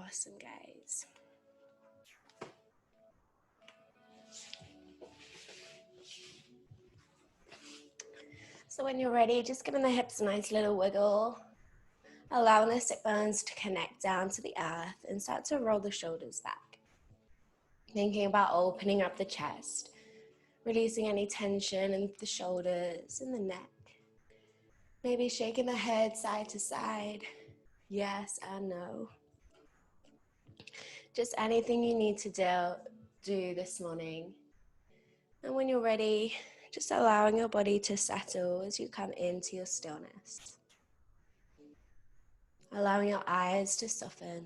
Awesome, guys. So when you're ready, just giving the hips a nice little wiggle, allowing the sit bones to connect down to the earth and start to roll the shoulders back. Thinking about opening up the chest, releasing any tension in the shoulders and the neck. Maybe shaking the head side to side, yes and no. Just anything you need to do this morning. And when you're ready, just allowing your body to settle as you come into your stillness. Allowing your eyes to soften.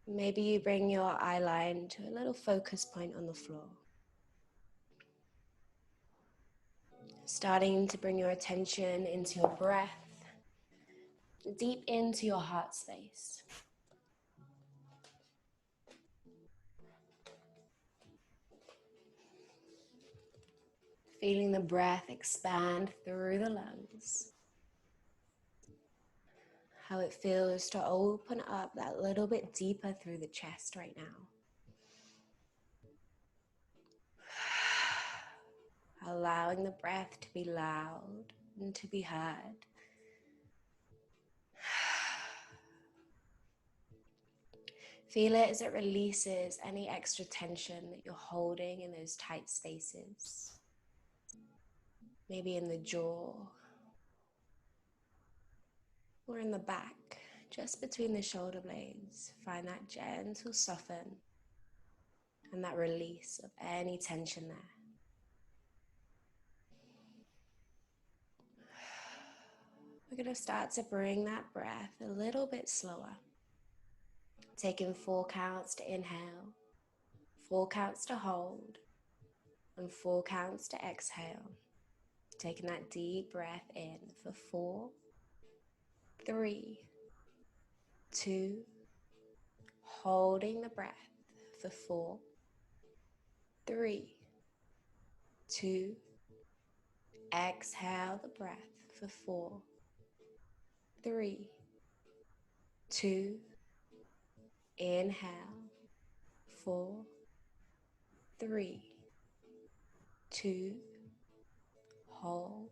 Maybe you bring your eye line to a little focus point on the floor. Starting to bring your attention into your breath, deep into your heart space. Feeling the breath expand through the lungs. How it feels to open up that little bit deeper through the chest right now. Allowing the breath to be loud and to be heard. Feel it as it releases any extra tension that you're holding in those tight spaces. Maybe in the jaw or in the back, just between the shoulder blades. Find that gentle soften and that release of any tension there. We're going to start to bring that breath a little bit slower. Taking 4 counts to inhale, 4 counts to hold, and 4 counts to exhale. Taking that deep breath in for 4, 3, 2, holding the breath for 4, 3, 2, exhale the breath for 4, 3, 2, inhale, 4, 3, 2, hold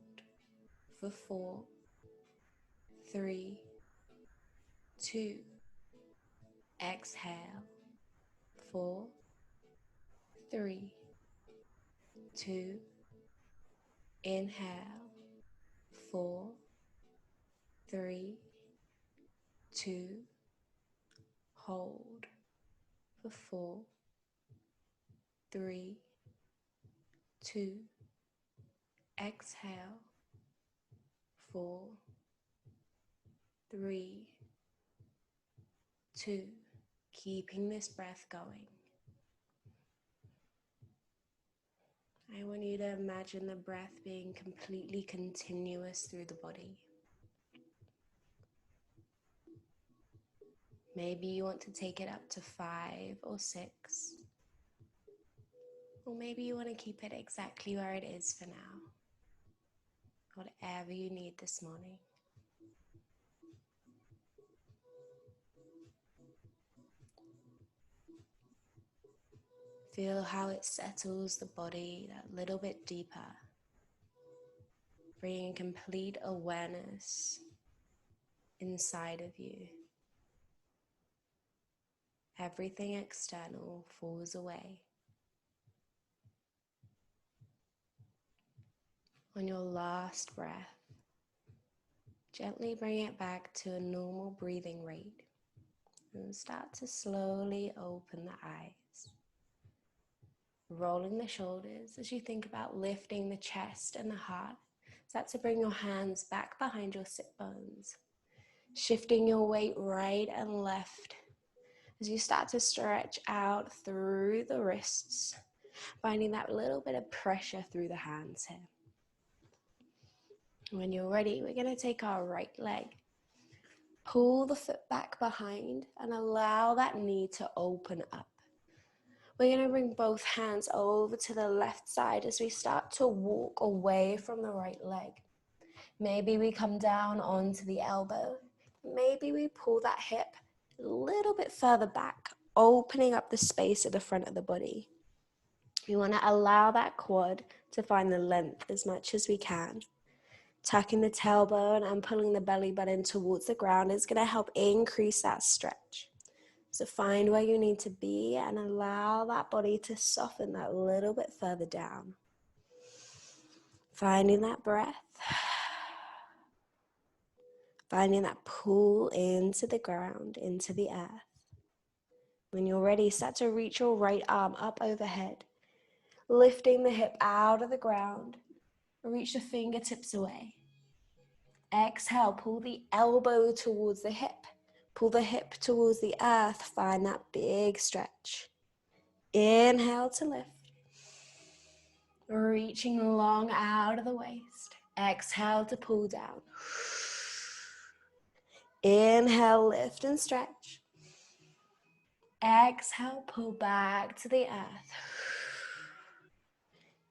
for 4, 3, 2, exhale, 4, 3, 2, inhale, 4, 3, 2, hold for 4, 3, 2, exhale, 4, 3, 2, keeping this breath going. I want you to imagine the breath being completely continuous through the body. Maybe you want to take it up to 5 or 6. Or maybe you want to keep it exactly where it is for now. Whatever you need this morning. Feel how it settles the body that little bit deeper. Bringing complete awareness inside of you. Everything external falls away. On your last breath, gently bring it back to a normal breathing rate and start to slowly open the eyes. Rolling the shoulders as you think about lifting the chest and the heart. Start to bring your hands back behind your sit bones. Shifting your weight right and left as you start to stretch out through the wrists. Finding that little bit of pressure through the hands here. When you're ready, we're going to take our right leg. Pull the foot back behind and allow that knee to open up. We're going to bring both hands over to the left side as we start to walk away from the right leg. Maybe we come down onto the elbow. Maybe we pull that hip a little bit further back, opening up the space at the front of the body. We want to allow that quad to find the length as much as we can. Tucking the tailbone and pulling the belly button towards the ground is going to help increase that stretch. So find where you need to be and allow that body to soften that little bit further down. Finding that breath. Finding that pull into the ground, into the earth. When you're ready, start to reach your right arm up overhead, lifting the hip out of the ground. Reach the fingertips away. Exhale, pull the elbow towards the hip. Pull the hip towards the earth. Find that big stretch. Inhale to lift. Reaching long out of the waist. Exhale to pull down. Inhale, lift and stretch. Exhale, pull back to the earth.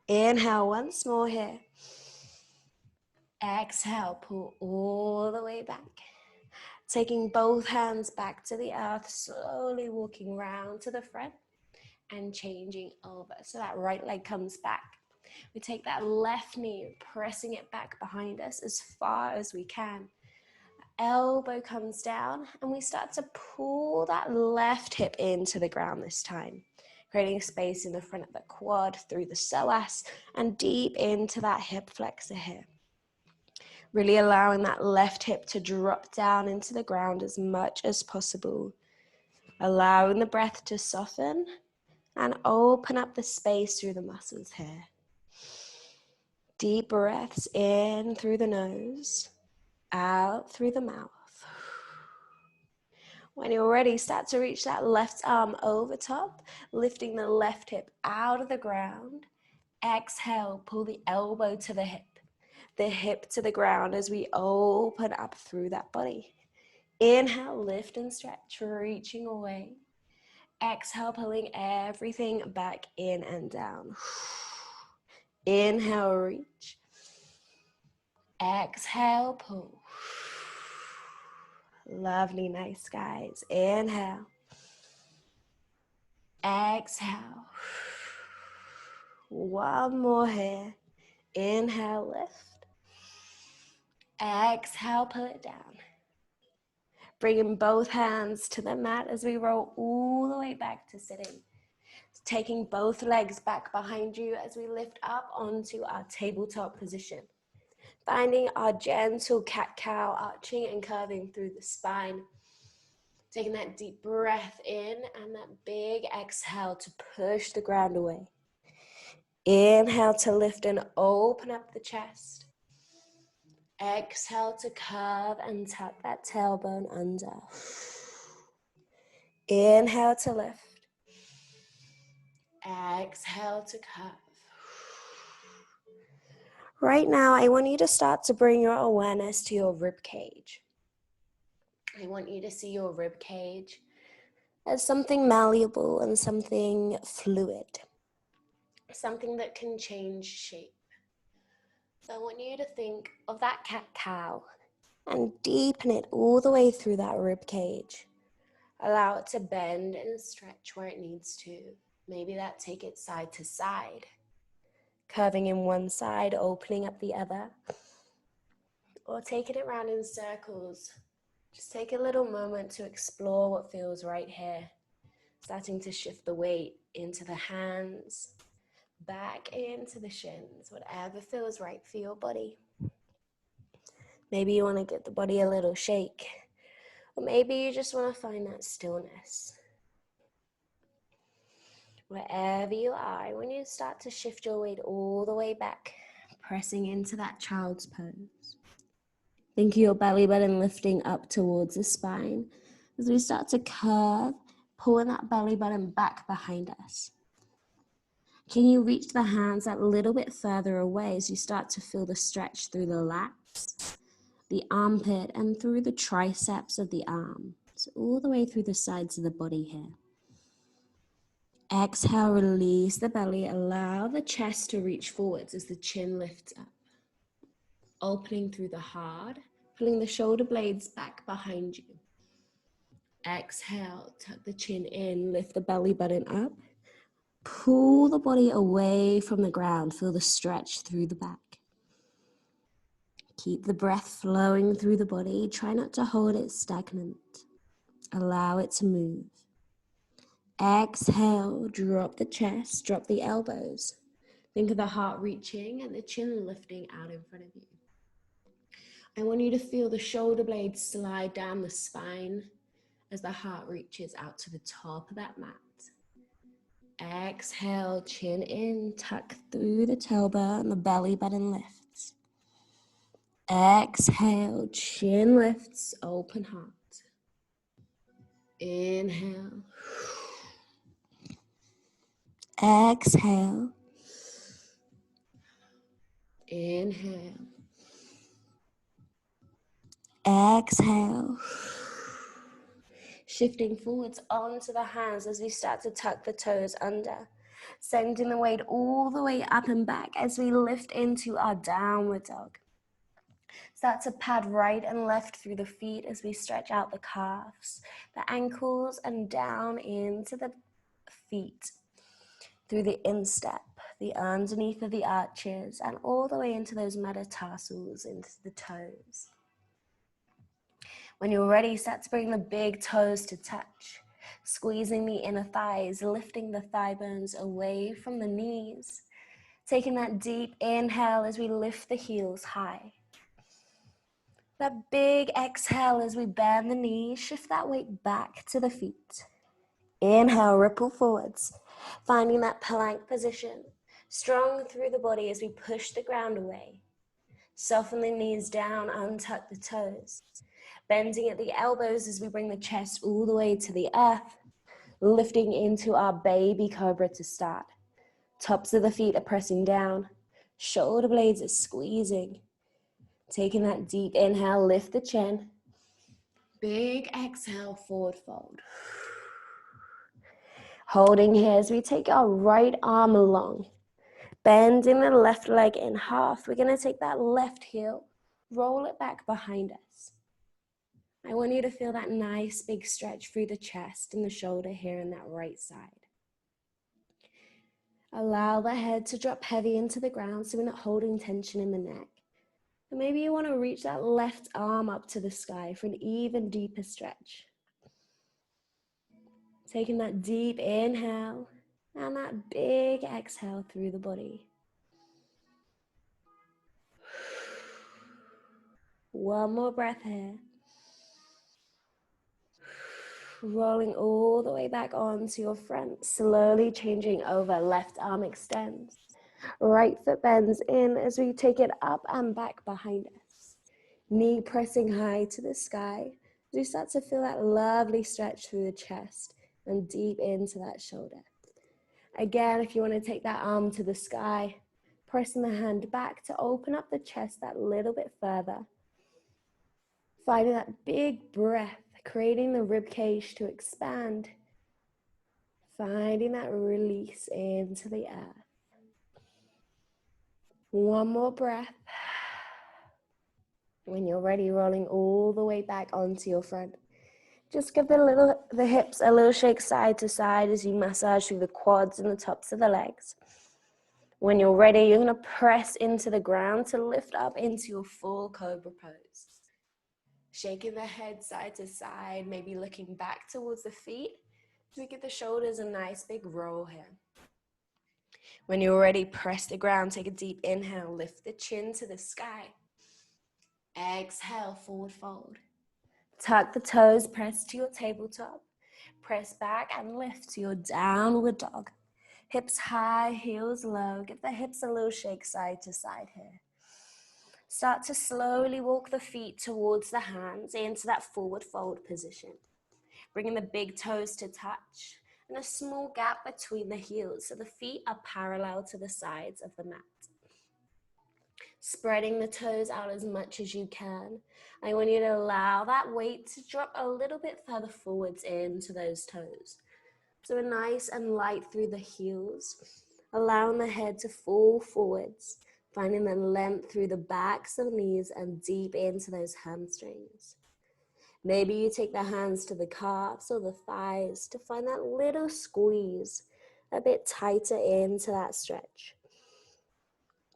Inhale once more here. Exhale, pull all the way back. Taking both hands back to the earth, slowly walking round to the front and changing over. So that right leg comes back. We take that left knee, pressing it back behind us as far as we can. Elbow comes down and we start to pull that left hip into the ground this time, creating space in the front of the quad through the psoas and deep into that hip flexor here. Really allowing that left hip to drop down into the ground as much as possible. Allowing the breath to soften and open up the space through the muscles here. Deep breaths in through the nose, out through the mouth. When you're ready, start to reach that left arm over top, lifting the left hip out of the ground. Exhale, pull the elbow to the hip to the ground as we open up through that body. Inhale, lift and stretch, reaching away. Exhale, pulling everything back in and down. Inhale, reach. Exhale, pull. Lovely, nice, guys. Inhale. Exhale. One more here. Inhale, lift. Exhale, pull it down. Bringing both hands to the mat as we roll all the way back to sitting. Taking both legs back behind you as we lift up onto our tabletop position. Finding our gentle cat-cow, arching and curving through the spine. Taking that deep breath in and that big exhale to push the ground away. Inhale to lift and open up the chest. Exhale to curve and tuck that tailbone under. Inhale to lift. Exhale to curve. Right now, I want you to start to bring your awareness to your rib cage. I want you to see your rib cage as something malleable and something fluid, something that can change shape. So I want you to think of that cat-cow and deepen it all the way through that rib cage. Allow it to bend and stretch where it needs to. Maybe that take it side to side, curving in one side, opening up the other, or taking it around in circles. Just take a little moment to explore what feels right here. Starting to shift the weight into the hands, back into the shins, whatever feels right for your body. Maybe you want to give the body a little shake, or maybe you just want to find that stillness. Wherever you are, when you start to shift your weight all the way back, pressing into that child's pose. Think of your belly button lifting up towards the spine as we start to curve, pulling that belly button back behind us. Can you reach the hands a little bit further away as you start to feel the stretch through the lats, the armpit, and through the triceps of the arm? So all the way through the sides of the body here. Exhale, release the belly. Allow the chest to reach forwards as the chin lifts up. Opening through the heart, pulling the shoulder blades back behind you. Exhale, tuck the chin in, lift the belly button up. Pull the body away from the ground. Feel the stretch through the back. Keep the breath flowing through the body. Try not to hold it stagnant. Allow it to move. Exhale, drop the chest, drop the elbows. Think of the heart reaching and the chin lifting out in front of you. I want you to feel the shoulder blades slide down the spine as the heart reaches out to the top of that mat. Exhale, chin in, tuck through the tailbone, the belly button lifts. Exhale, chin lifts, open heart. Inhale. Exhale. Inhale. Exhale. Shifting forwards onto the hands as we start to tuck the toes under. Sending the weight all the way up and back as we lift into our downward dog. Start to pad right and left through the feet as we stretch out the calves, the ankles, and down into the feet. Through the instep, the underneath of the arches, and all the way into those metatarsals, into the toes. When you're ready, start to bring the big toes to touch, squeezing the inner thighs, lifting the thigh bones away from the knees. Taking that deep inhale as we lift the heels high. That big exhale as we bend the knees, shift that weight back to the feet. Inhale, ripple forwards, finding that plank position, strong through the body as we push the ground away. Soften the knees down, untuck the toes. Bending at the elbows as we bring the chest all the way to the earth, lifting into our baby cobra to start. Tops of the feet are pressing down, shoulder blades are squeezing. Taking that deep inhale, lift the chin. Big exhale, forward fold. Holding here as we take our right arm along. Bending the left leg in half. We're going to take that left heel, roll it back behind us. I want you to feel that nice big stretch through the chest and the shoulder here in that right side. Allow the head to drop heavy into the ground so we're not holding tension in the neck. And maybe you want to reach that left arm up to the sky for an even deeper stretch. Taking that deep inhale and that big exhale through the body. One more breath here. Rolling all the way back onto your front, slowly changing over. Left arm extends. Right foot bends in as we take it up and back behind us. Knee pressing high to the sky. As we start to feel that lovely stretch through the chest and deep into that shoulder. Again, if you want to take that arm to the sky, pressing the hand back to open up the chest that little bit further. Finding that big breath, creating the rib cage to expand. Finding that release into the earth. One more breath. When you're ready, rolling all the way back onto your front. Just give the hips a little shake side to side as you massage through the quads and the tops of the legs. When you're ready, you're going to press into the ground to lift up into your full cobra pose. Shaking the head side to side, maybe looking back towards the feet. So we give the shoulders a nice big roll here. When you're ready, press the ground, take a deep inhale, lift the chin to the sky. Exhale, forward fold. Tuck the toes, press to your tabletop. Press back and lift to your downward dog. Hips high, heels low. Give the hips a little shake side to side here. Start to slowly walk the feet towards the hands into that forward fold position. Bringing the big toes to touch and a small gap between the heels so the feet are parallel to the sides of the mat. Spreading the toes out as much as you can. I want you to allow that weight to drop a little bit further forwards into those toes. So a nice and light through the heels, allowing the head to fall forwards, finding the length through the backs of the knees and deep into those hamstrings. Maybe you take the hands to the calves or the thighs to find that little squeeze, a bit tighter into that stretch.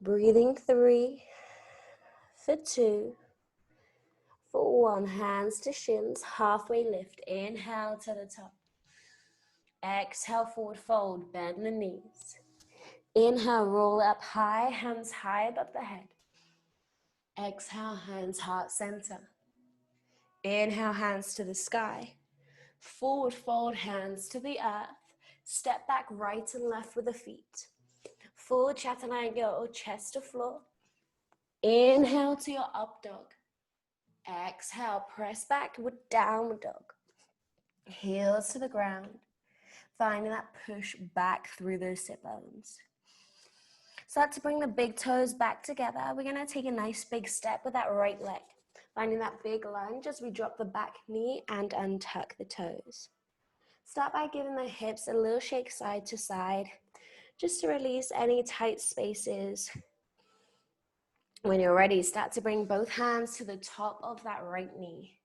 Breathing 3, for 2, for 1, hands to shins, halfway lift, inhale to the top. Exhale, forward fold, bend the knees. Inhale, roll up high, hands high above the head. Exhale, hands heart center. Inhale, hands to the sky. Forward fold, hands to the earth. Step back right and left with the feet. Full chaturanga or chest to floor. Inhale to your up dog. Exhale, press back with downward dog. Heels to the ground. Finding that push back through those sit bones. Start to bring the big toes back together. We're going to take a nice big step with that right leg. Finding that big lunge as we drop the back knee and untuck the toes. Start by giving the hips a little shake side to side, just to release any tight spaces. When you're ready, start to bring both hands to the top of that right knee,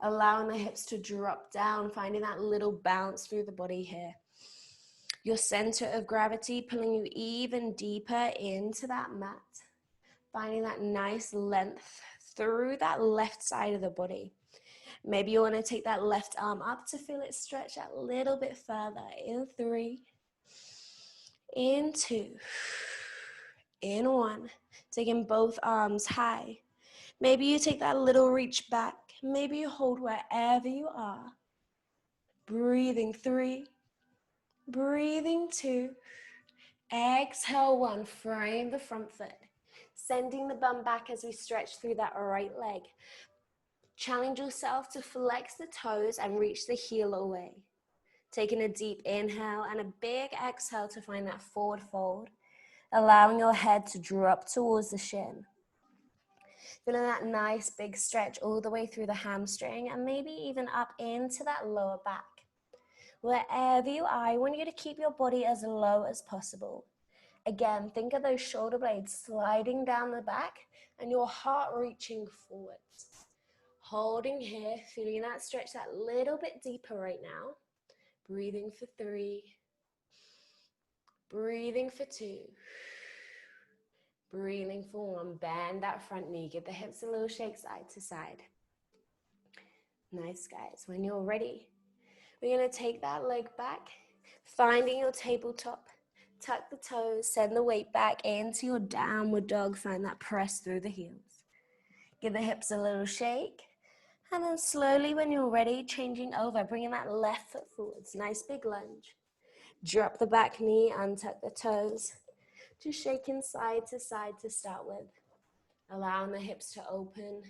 allowing the hips to drop down, finding that little bounce through the body here. Your center of gravity pulling you even deeper into that mat, finding that nice length through that left side of the body. Maybe you want to take that left arm up to feel it stretch a little bit further. In 3, in 2, in 1. Taking both arms high. Maybe you take that little reach back. Maybe you hold wherever you are. Breathing 3, breathing 2. Exhale 1, frame the front foot. Sending the bum back as we stretch through that right leg. Challenge yourself to flex the toes and reach the heel away. Taking a deep inhale and a big exhale to find that forward fold. Allowing your head to drop towards the shin. Feeling that nice big stretch all the way through the hamstring and maybe even up into that lower back. Wherever you are, I want you to keep your body as low as possible. Again, think of those shoulder blades sliding down the back and your heart reaching forwards. Holding here, feeling that stretch that little bit deeper right now. Breathing for 3. Breathing for 2. Breathing for 1. Bend that front knee. Give the hips a little shake side to side. Nice, guys. When you're ready, we're going to take that leg back, finding your tabletop. Tuck the toes, send the weight back into your downward dog. Find that press through the heels. Give the hips a little shake. And then slowly, when you're ready, changing over, bringing that left foot forwards. Nice big lunge. Drop the back knee, untuck the toes. Just shaking side to start with. Allowing the hips to open.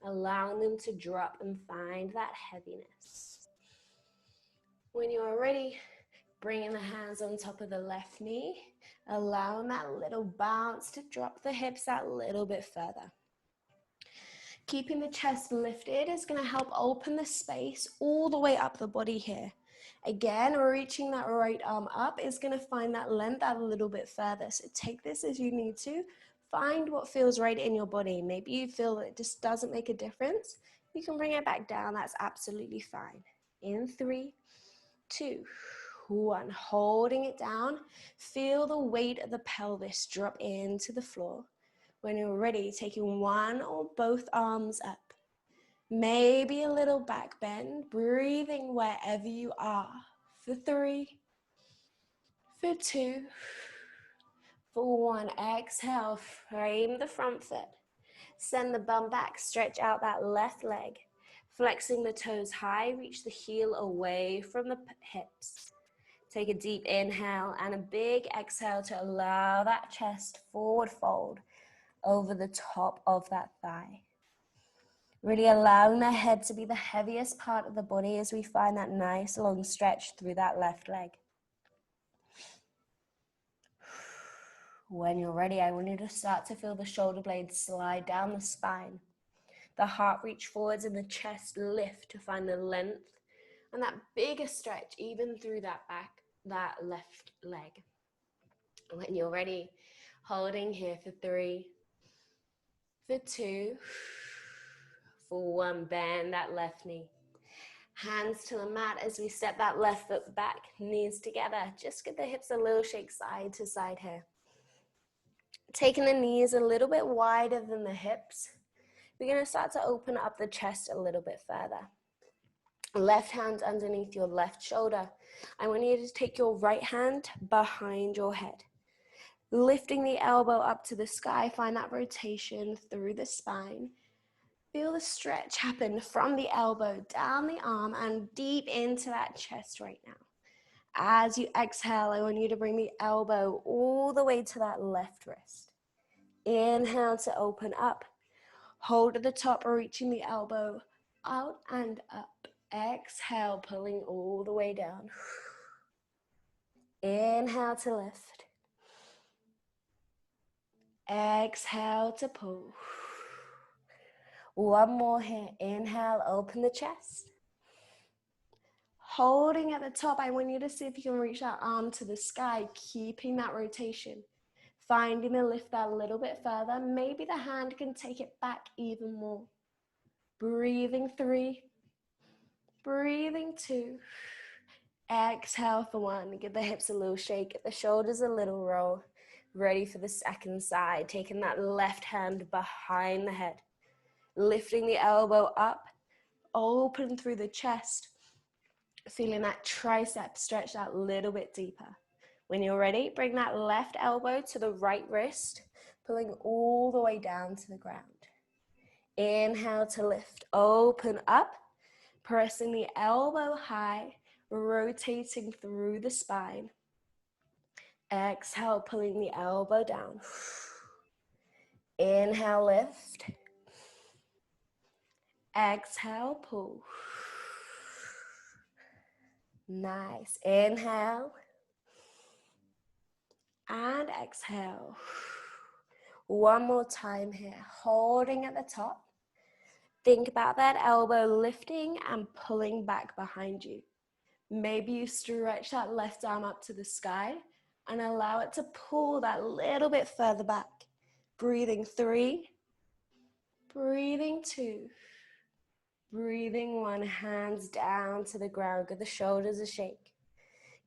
Allowing them to drop and find that heaviness. When you're ready, bringing the hands on top of the left knee. Allowing that little bounce to drop the hips that little bit further. Keeping the chest lifted is going to help open the space all the way up the body here. Again, reaching that right arm up is going to find that length out a little bit further. So take this as you need to. Find what feels right in your body. Maybe you feel that it just doesn't make a difference. You can bring it back down. That's absolutely fine. In 3, 2, 1. Holding it down. Feel the weight of the pelvis drop into the floor. When you're ready, taking one or both arms up. Maybe a little back bend, breathing wherever you are. For 3, for 2, for 1. Exhale, frame the front foot. Send the bum back, stretch out that left leg. Flexing the toes high, reach the heel away from the hips. Take a deep inhale and a big exhale to allow that chest forward fold over the top of that thigh. Really allowing the head to be the heaviest part of the body as we find that nice long stretch through that left leg. When you're ready, I want you to start to feel the shoulder blades slide down the spine. The heart reach forwards and the chest lift to find the length and that bigger stretch even through that left leg. When you're ready, holding here for 3, for 2, For one, bend that left knee. Hands to the mat as we step that left foot back, knees together. Just get the hips a little shake side to side here. Taking the knees a little bit wider than the hips. We're going to start to open up the chest a little bit further. Left hand underneath your left shoulder. I want you to take your right hand behind your head. Lifting the elbow up to the sky, find that rotation through the spine. Feel the stretch happen from the elbow down the arm and deep into that chest right now. As you exhale, I want you to bring the elbow all the way to that left wrist. Inhale to open up. Hold at the top, reaching the elbow out and up. Exhale, pulling all the way down. Inhale to lift. Exhale to pull. One more here. Inhale, open the chest. Holding at the top, I want you to see if you can reach that arm to the sky, keeping that rotation. Finding to lift that a little bit further. Maybe the hand can take it back even more. Breathing 3. Breathing 2. Exhale for 1. Give the hips a little shake. Get the shoulders a little roll. Ready for the second side. Taking that left hand behind the head. Lifting the elbow up. Open through the chest. Feeling that tricep stretch out a little bit deeper. When you're ready, bring that left elbow to the right wrist, pulling all the way down to the ground. Inhale to lift, open up, pressing the elbow high, rotating through the spine. Exhale, pulling the elbow down. Inhale, lift. Exhale, pull. Nice. Inhale. And exhale. One more time here, holding at the top. Think about that elbow lifting and pulling back behind you. Maybe you stretch that left arm up to the sky and allow it to pull that little bit further back. Breathing 3, breathing 2, breathing 1, hands down to the ground. Give the shoulders a shake.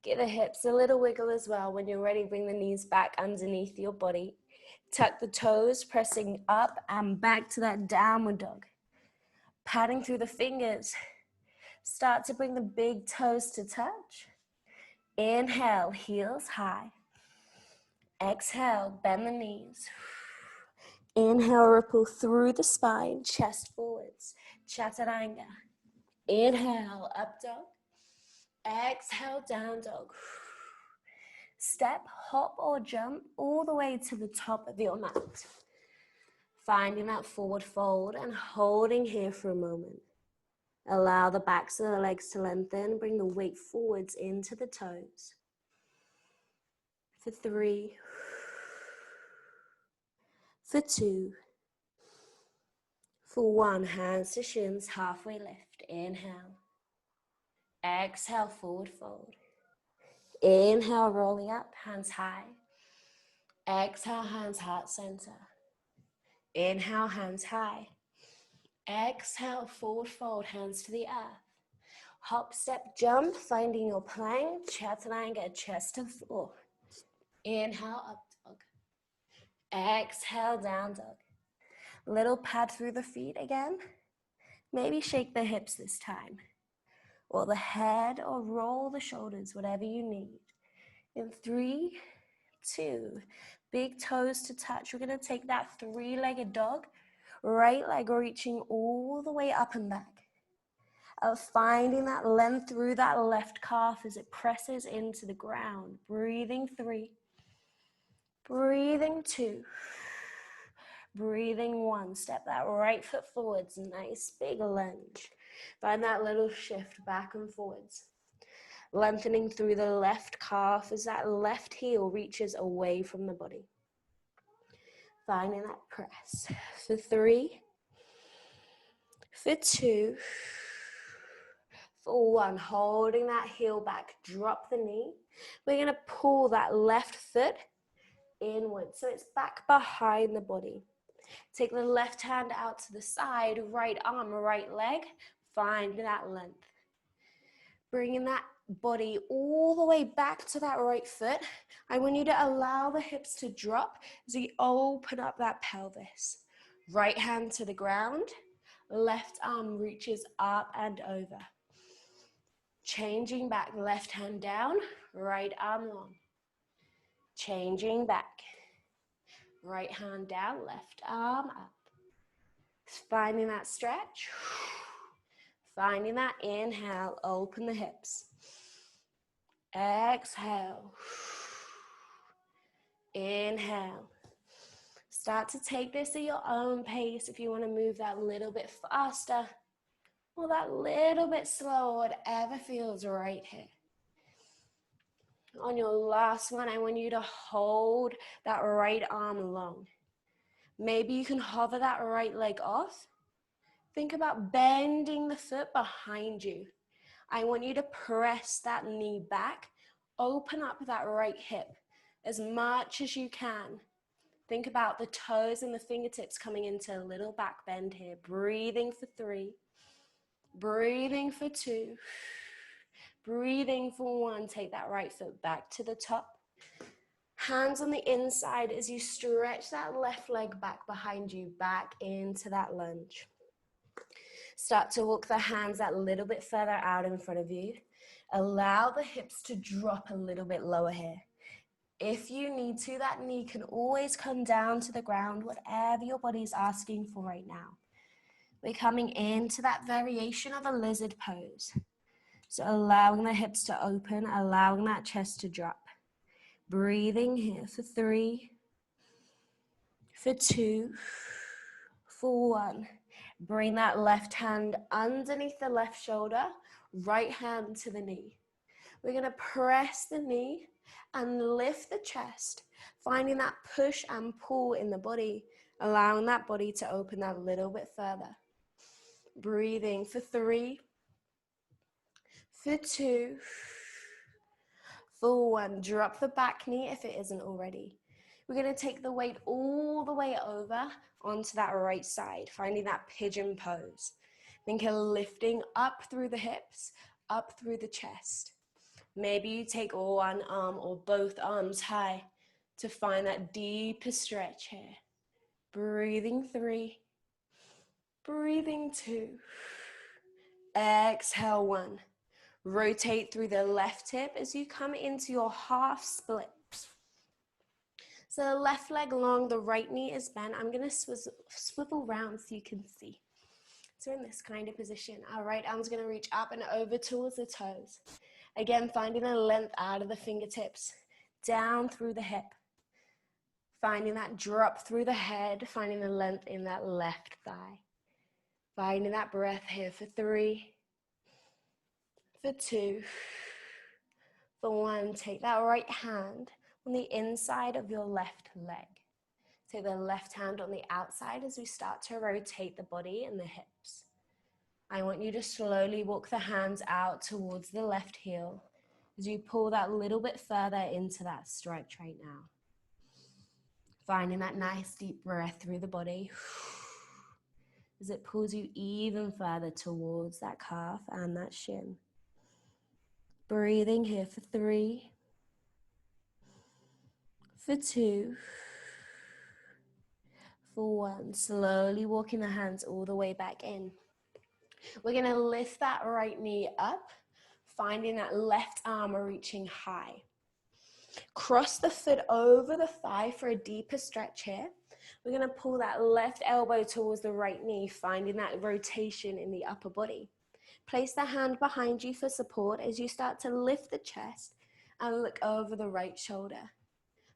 Give the hips a little wiggle as well. When you're ready, bring the knees back underneath your body. Tuck the toes, pressing up and back to that downward dog. Patting through the fingers. Start to bring the big toes to touch. Inhale, heels high. Exhale, bend the knees. Inhale, ripple through the spine, chest forwards. Chaturanga. Inhale, up dog. Exhale, down dog. Step, hop or jump all the way to the top of your mat. Finding that forward fold and holding here for a moment. Allow the backs of the legs to lengthen. Bring the weight forwards into the toes. For 3. For 2. For 1, hands to shins, halfway lift. Inhale. Exhale, forward fold. Inhale, rolling up, hands high. Exhale, hands heart center. Inhale, hands high. Exhale, forward fold, hands to the earth. Hop, step, jump, finding your plank. Chaturanga, chest to floor. Inhale, up dog. Exhale, down dog. Little pad through the feet again. Maybe shake the hips this time. Or the head, or roll the shoulders, whatever you need. In 3, 2, big toes to touch. We're gonna take that 3-legged dog, right leg reaching all the way up and back. Finding that length through that left calf as it presses into the ground. Breathing 3, breathing 2, breathing 1. Step that right foot forwards, nice big lunge. Find that little shift back and forwards. Lengthening through the left calf as that left heel reaches away from the body. Finding that press. For 3, for 2, for 1. Holding that heel back, drop the knee. We're gonna pull that left foot inward, so it's back behind the body. Take the left hand out to the side, right arm, right leg. Find that length. Bringing that body all the way back to that right foot. I want you to allow the hips to drop as you open up that pelvis. Right hand to the ground, left arm reaches up and over. Changing back, left hand down, right arm long. Changing back, right hand down, left arm up. Finding that stretch. Finding that inhale, open the hips. Exhale. Inhale. Start to take this at your own pace if you want to move that little bit faster or that little bit slower, whatever feels right here. On your last one, I want you to hold that right arm long. Maybe you can hover that right leg off. Think about bending the foot behind you. I want you to press that knee back. Open up that right hip as much as you can. Think about the toes and the fingertips coming into a little back bend here. Breathing for 3. Breathing for 2. Breathing for 1. Take that right foot back to the top. Hands on the inside as you stretch that left leg back behind you, back into that lunge. Start to walk the hands that little bit further out in front of you. Allow the hips to drop a little bit lower here. If you need to, that knee can always come down to the ground, whatever your body is asking for right now. We're coming into that variation of a lizard pose. So allowing the hips to open, allowing that chest to drop. Breathing here for 3, for 2, for 1. Bring that left hand underneath the left shoulder, right hand to the knee. We're going to press the knee and lift the chest, finding that push and pull in the body, allowing that body to open that little bit further. Breathing for 3, for 2, for 1. Drop the back knee if it isn't already. We're going to take the weight all the way over onto that right side, finding that pigeon pose. Think of lifting up through the hips, up through the chest. Maybe you take one arm or both arms high to find that deeper stretch here. Breathing 3, breathing 2, exhale 1. Rotate through the left hip as you come into your half split. So the left leg long, the right knee is bent. I'm going to swivel round so you can see. So in this kind of position, our right arm's going to reach up and over towards the toes. Again, finding the length out of the fingertips, down through the hip. Finding that drop through the head, finding the length in that left thigh. Finding that breath here for 3, for 2, for 1. Take that right hand on the inside of your left leg. Take the left hand on the outside as we start to rotate the body and the hips. I want you to slowly walk the hands out towards the left heel as you pull that little bit further into that stretch right now. Finding that nice deep breath through the body as it pulls you even further towards that calf and that shin. Breathing here for 3, for 2, for 1. Slowly walking the hands all the way back in. We're going to lift that right knee up, finding that left arm reaching high. Cross the foot over the thigh for a deeper stretch here. We're going to pull that left elbow towards the right knee, finding that rotation in the upper body. Place the hand behind you for support as you start to lift the chest and look over the right shoulder.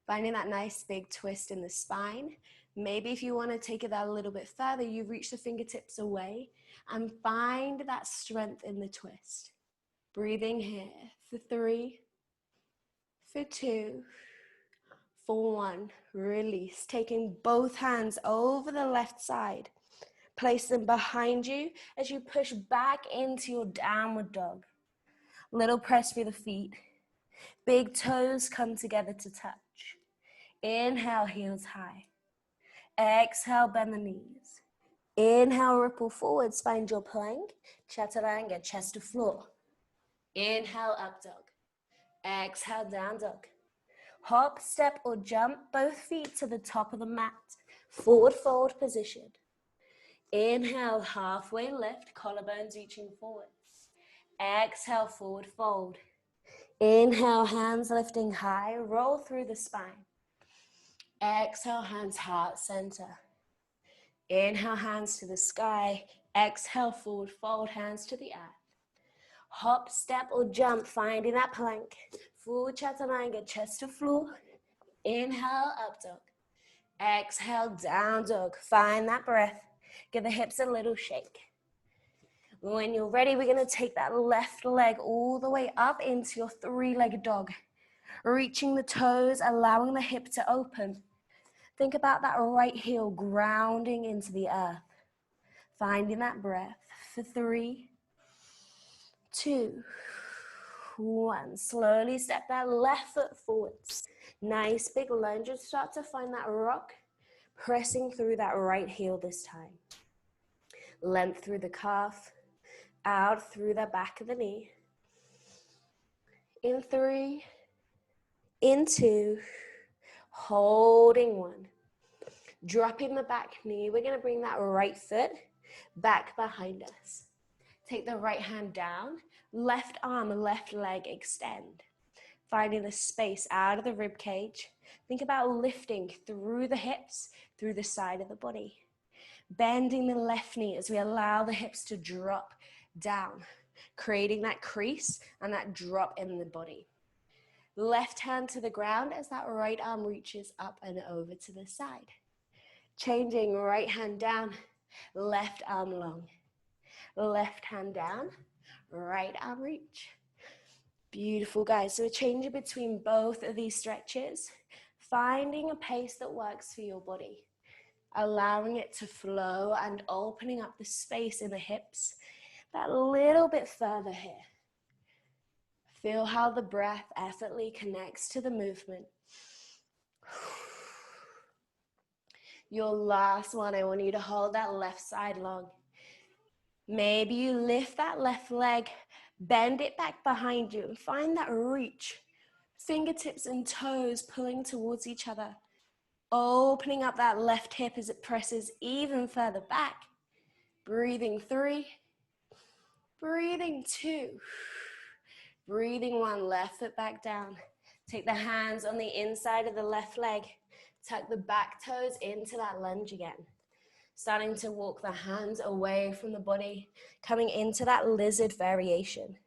Finding that nice big twist in the spine. Maybe if you want to take it that a little bit further, you reach the fingertips away and find that strength in the twist. Breathing here for 3, for 2, for 1. Release. Taking both hands over the left side. Place them behind you as you push back into your downward dog. Little press through the feet. Big toes come together to touch. Inhale, heels high. Exhale, bend the knees. Inhale, ripple forwards, find your plank. Chaturanga, chest to floor. Inhale, up dog. Exhale, down dog. Hop, step, or jump both feet to the top of the mat. Forward fold position. Inhale, halfway lift, collarbones reaching forward. Exhale, forward fold. Inhale, hands lifting high, roll through the spine. Exhale, hands heart center. Inhale, hands to the sky. Exhale, forward fold, hands to the earth. Hop, step, or jump, finding that plank. Full chaturanga, chest to floor. Inhale, up dog. Exhale, down dog. Find that breath. Give the hips a little shake. When you're ready, we're going to take that left leg all the way up into your three-legged dog. Reaching the toes, allowing the hip to open. Think about that right heel grounding into the earth. Finding that breath for 3, 2, 1. Slowly step that left foot forwards. Nice big lunge. Start to find that rock. Pressing through that right heel this time. Length through the calf. Out through the back of the knee. In 3, in 2, holding 1. Dropping the back knee, we're gonna bring that right foot back behind us. Take the right hand down, left arm, left leg extend. Finding the space out of the rib cage. Think about lifting through the hips, through the side of the body. Bending the left knee as we allow the hips to drop down, creating that crease and that drop in the body. Left hand to the ground as that right arm reaches up and over to the side. Changing right hand down, left arm long. Left hand down, right arm reach. Beautiful, guys. So we're changing between both of these stretches, finding a pace that works for your body, allowing it to flow and opening up the space in the hips that little bit further here. Feel how the breath effortlessly connects to the movement. Your last one, I want you to hold that left side long. Maybe you lift that left leg, bend it back behind you and find that reach. Fingertips and toes pulling towards each other. Opening up that left hip as it presses even further back. Breathing 3, breathing 2, breathing 1, left foot back down. Take the hands on the inside of the left leg. Tuck the back toes into that lunge again. Starting to walk the hands away from the body, coming into that lizard variation.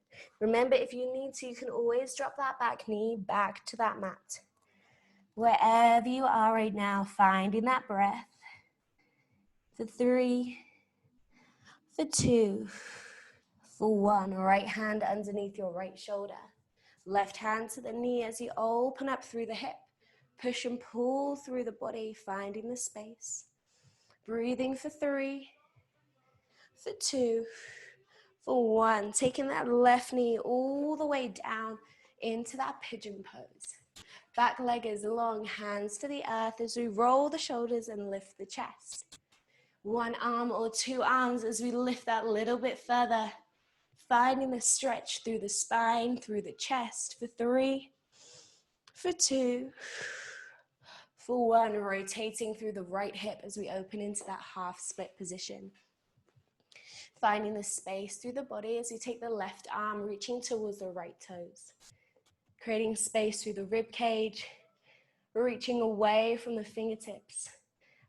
Remember, if you need to, you can always drop that back knee back to that mat. Wherever you are right now, finding that breath. For 3, for 2, for 1. Right hand underneath your right shoulder. Left hand to the knee as you open up through the hip. Push and pull through the body, finding the space. Breathing for 3, for 2, for 1. Taking that left knee all the way down into that pigeon pose. Back leg is long, hands to the earth as we roll the shoulders and lift the chest. One arm or two arms as we lift that little bit further. Finding the stretch through the spine, through the chest. For 3, for 2, for 1. Rotating through the right hip as we open into that half split position. Finding the space through the body as we take the left arm, reaching towards the right toes. Creating space through the rib cage, reaching away from the fingertips.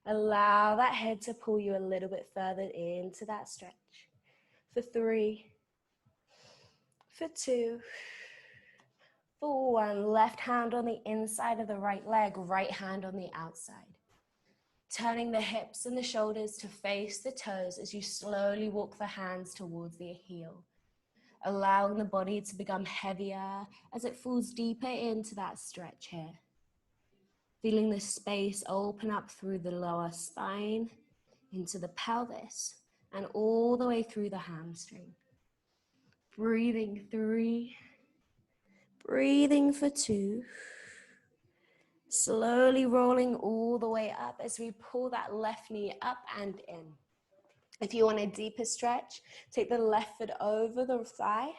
Allow that head to pull you a little bit further into that stretch. For 3, for 2, for 1. Left hand on the inside of the right leg, right hand on the outside. Turning the hips and the shoulders to face the toes as you slowly walk the hands towards the heel. Allowing the body to become heavier as it falls deeper into that stretch here. Feeling the space open up through the lower spine, into the pelvis, and all the way through the hamstring. Breathing 3, breathing for 2, Slowly rolling all the way up as we pull that left knee up and in. If you want a deeper stretch, take the left foot over the thigh,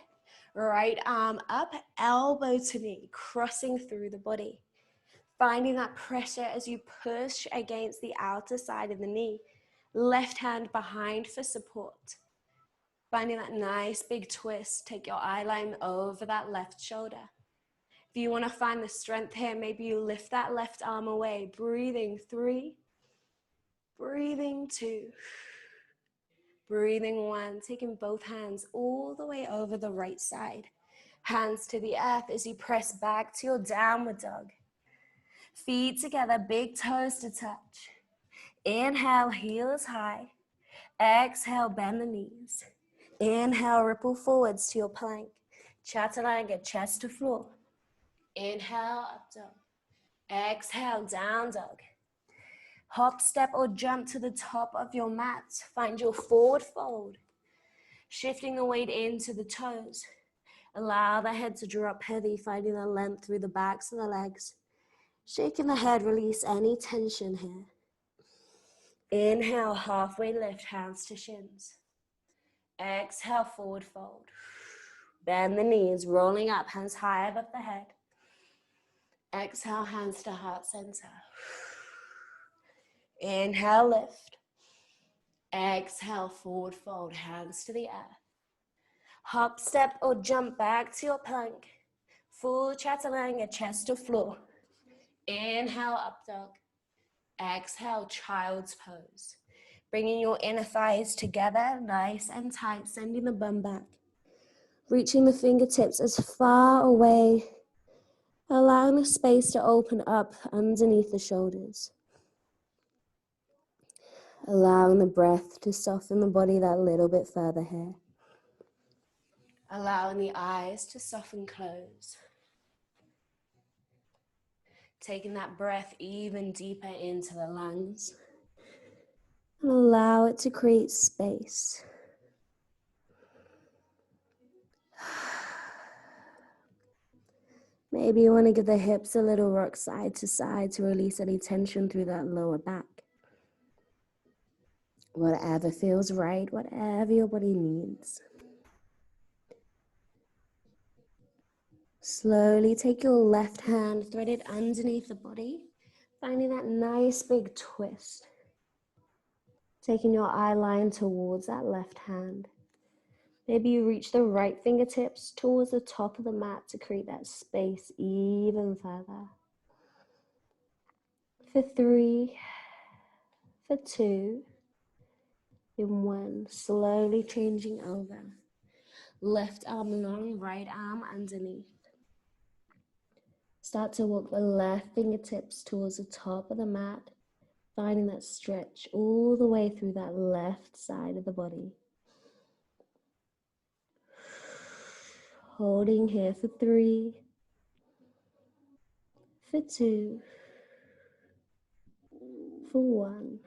right arm up, elbow to knee, crossing through the body. Finding that pressure as you push against the outer side of the knee. Left hand behind for support. Finding that nice big twist. Take your eye line over that left shoulder. If you want to find the strength here, maybe you lift that left arm away. Breathing 3, breathing 2, breathing 1. Taking both hands all the way over the right side. Hands to the earth as you press back to your downward dog. Feet together, big toes to touch. Inhale, heels high. Exhale, bend the knees. Inhale, ripple forwards to your plank. Chaturanga, chest to floor. Inhale, up dog. Exhale, down dog. Hop, step, or jump to the top of your mat. Find your forward fold. Shifting the weight into the toes. Allow the head to drop heavy, finding the length through the backs of the legs. Shaking the head, release any tension here. Inhale, halfway lift, hands to shins. Exhale, forward fold. Bend the knees, rolling up, hands high above the head. Exhale, hands to heart center. Inhale, lift. Exhale, forward fold, hands to the earth. Hop, step, or jump back to your plank. Full chaturanga, chest to floor. Inhale, up dog. Exhale, child's pose. Bringing your inner thighs together, nice and tight, sending the bum back. Reaching the fingertips as far away, allowing the space to open up underneath the shoulders. Allowing the breath to soften the body that little bit further here. Allowing the eyes to soften close. Taking that breath even deeper into the lungs. And allow it to create space. Maybe you want to give the hips a little rock side to side to release any tension through that lower back. Whatever feels right, whatever your body needs. Slowly take your left hand, thread it underneath the body, finding that nice big twist. Taking your eye line towards that left hand. Maybe you reach the right fingertips towards the top of the mat to create that space even further. For 3, for 2, in 1, slowly changing over. Left arm long, right arm underneath. Start to walk the left fingertips towards the top of the mat, finding that stretch all the way through that left side of the body. Holding here for 3, for 2, for 1.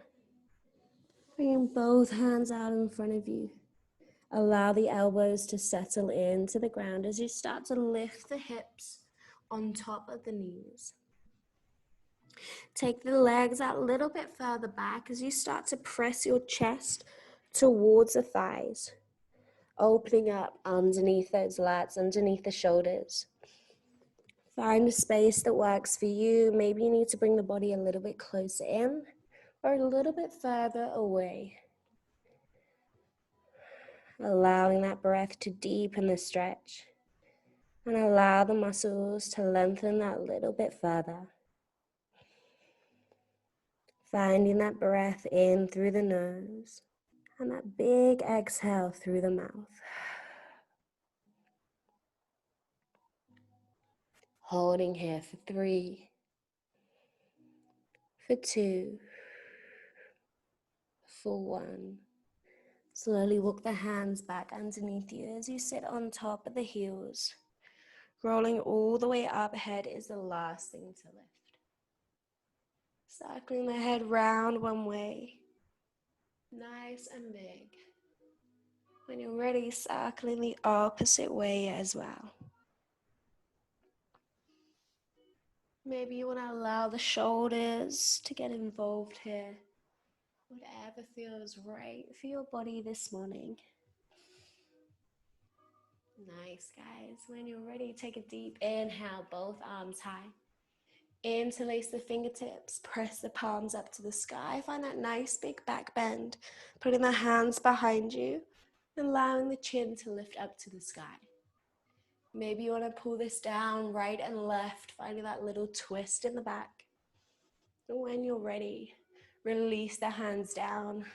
Bringing both hands out in front of you. Allow the elbows to settle into the ground as you start to lift the hips on top of the knees. Take the legs out a little bit further back as you start to press your chest towards the thighs. Opening up underneath those lats, underneath the shoulders. Find a space that works for you. Maybe you need to bring the body a little bit closer in or a little bit further away. Allowing that breath to deepen the stretch and allow the muscles to lengthen that little bit further. Finding that breath in through the nose and that big exhale through the mouth. Holding here for 3, for 2, for 1. Slowly walk the hands back underneath you as you sit on top of the heels. Rolling all the way up, head is the last thing to lift. Circling the head round one way. Nice and big. When you're ready, circling the opposite way as well. Maybe you want to allow the shoulders to get involved here. Whatever feels right for your body this morning. Nice, guys. When you're ready, take a deep inhale, both arms high. Interlace the fingertips, press the palms up to the sky. Find that nice big back bend. Putting the hands behind you, allowing the chin to lift up to the sky. Maybe you want to pull this down right and left, finding that little twist in the back. And when you're ready, release the hands down,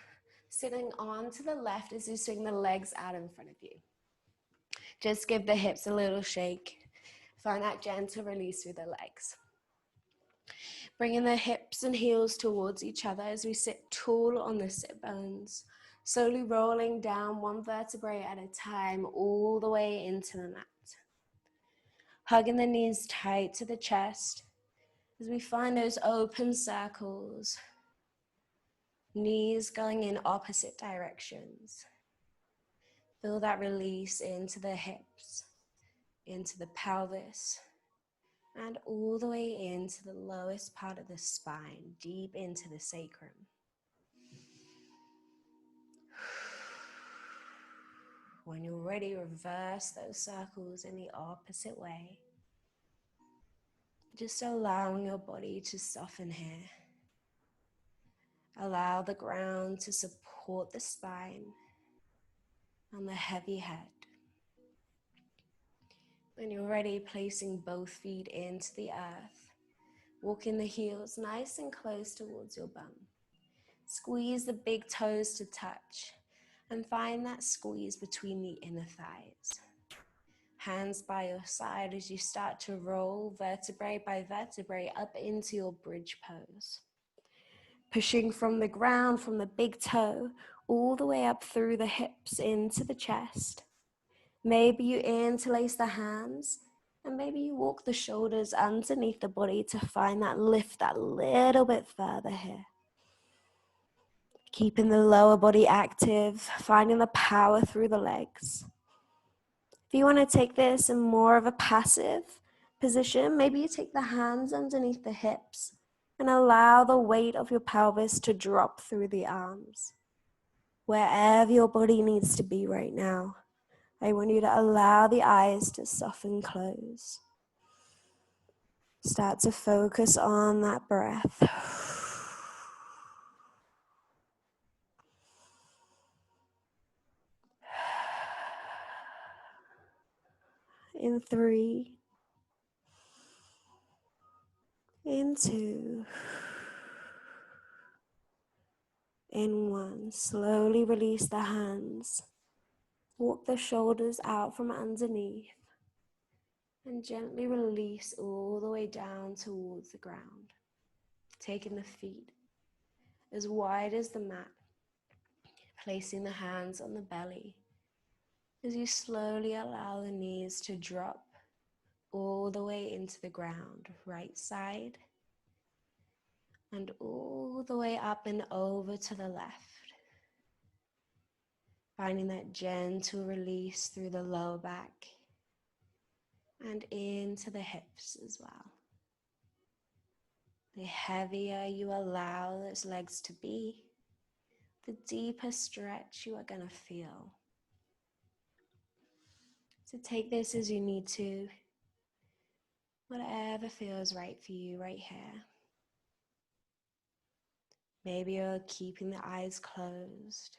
sitting on to the left as you swing the legs out in front of you. Just give the hips a little shake. Find that gentle release through the legs. Bringing the hips and heels towards each other as we sit tall on the sit bones, slowly rolling down one vertebrae at a time all the way into the mat. Hugging the knees tight to the chest as we find those open circles, knees going in opposite directions. Feel that release into the hips, into the pelvis, and all the way into the lowest part of the spine, deep into the sacrum. When you're ready, reverse those circles in the opposite way. Just allowing your body to soften here. Allow the ground to support the spine and the heavy head. When you're ready, placing both feet into the earth. Walking the heels nice and close towards your bum. Squeeze the big toes to touch and find that squeeze between the inner thighs. Hands by your side as you start to roll vertebrae by vertebrae up into your bridge pose. Pushing from the ground, from the big toe, all the way up through the hips into the chest. Maybe you interlace the hands, and maybe you walk the shoulders underneath the body to find that lift that little bit further here. Keeping the lower body active, finding the power through the legs. If you want to take this in more of a passive position, maybe you take the hands underneath the hips and allow the weight of your pelvis to drop through the arms. Wherever your body needs to be right now, I want you to allow the eyes to soften close. Start to focus on that breath. In 3, in 2, in 1. Slowly release the hands. Walk the shoulders out from underneath. And gently release all the way down towards the ground. Taking the feet as wide as the mat. Placing the hands on the belly. As you slowly allow the knees to drop all the way into the ground, right side, and all the way up and over to the left. Finding that gentle release through the lower back and into the hips as well. The heavier you allow those legs to be, the deeper stretch you are going to feel. So take this as you need to, whatever feels right for you right here. Maybe you're keeping the eyes closed.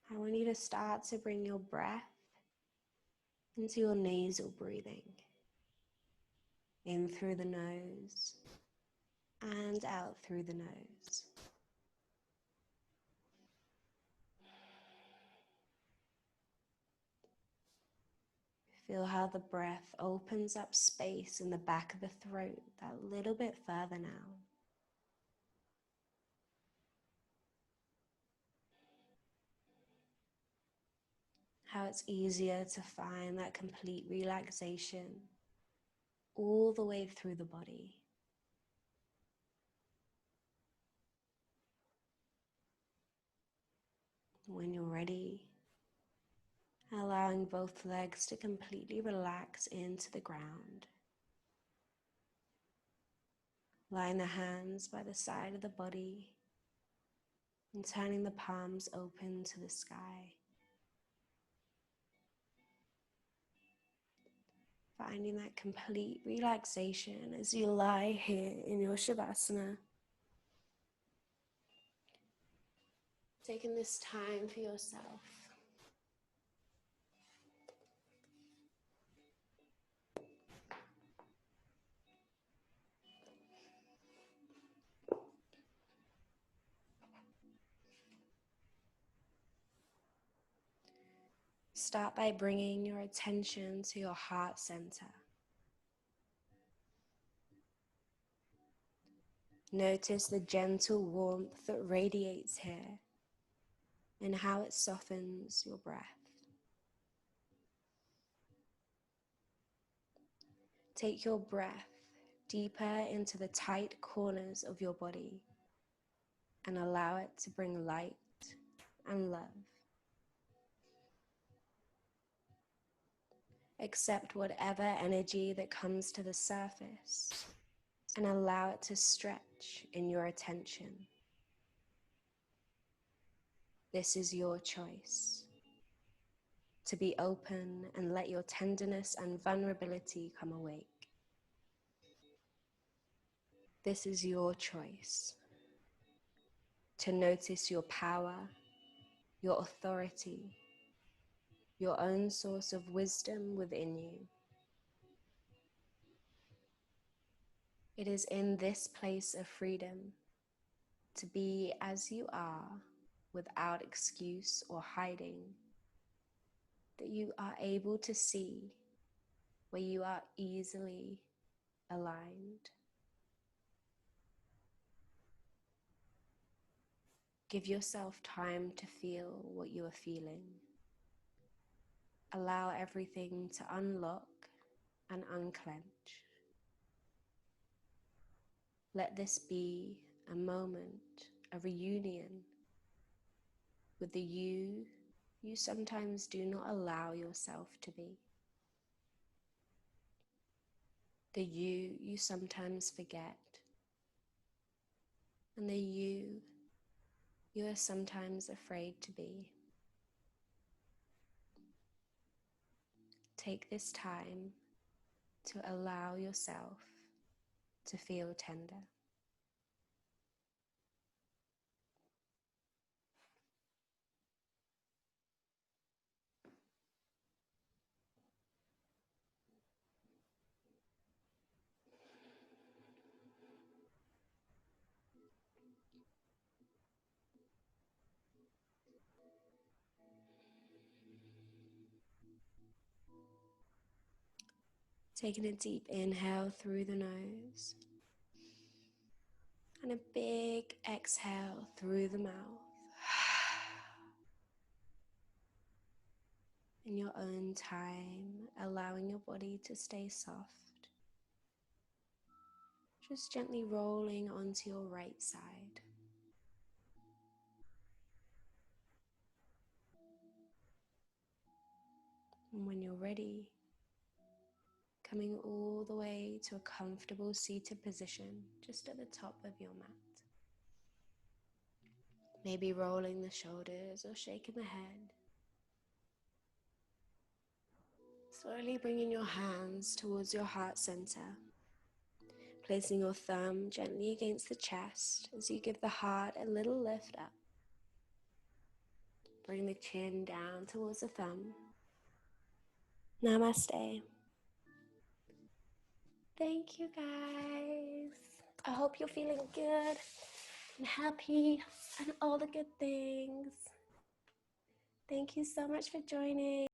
I want you to start to bring your breath into your nasal breathing. In through the nose and out through the nose. Feel how the breath opens up space in the back of the throat that little bit further now. How it's easier to find that complete relaxation all the way through the body. When you're ready, allowing both legs to completely relax into the ground. Line the hands by the side of the body and turning the palms open to the sky. Finding that complete relaxation as you lie here in your Shavasana. Taking this time for yourself. Start by bringing your attention to your heart center. Notice the gentle warmth that radiates here and how it softens your breath. Take your breath deeper into the tight corners of your body and allow it to bring light and love. Accept whatever energy that comes to the surface and allow it to stretch in your attention. This is your choice. To be open and let your tenderness and vulnerability come awake. This is your choice. To notice your power, your authority, your own source of wisdom within you. It is in this place of freedom to be as you are without excuse or hiding that you are able to see where you are easily aligned. Give yourself time to feel what you are feeling. Allow everything to unlock and unclench. Let this be a moment, a reunion with the you sometimes do not allow yourself to be. The you sometimes forget. And the you are sometimes afraid to be. Take this time to allow yourself to feel tender. Taking a deep inhale through the nose and a big exhale through the mouth. In your own time, allowing your body to stay soft. Just gently rolling onto your right side. And when you're ready, coming all the way to a comfortable seated position just at the top of your mat. Maybe rolling the shoulders or shaking the head. Slowly bringing your hands towards your heart center. Placing your thumb gently against the chest as you give the heart a little lift up. Bring the chin down towards the thumb. Namaste. Thank you guys. I hope you're feeling good and happy and all the good things. Thank you so much for joining.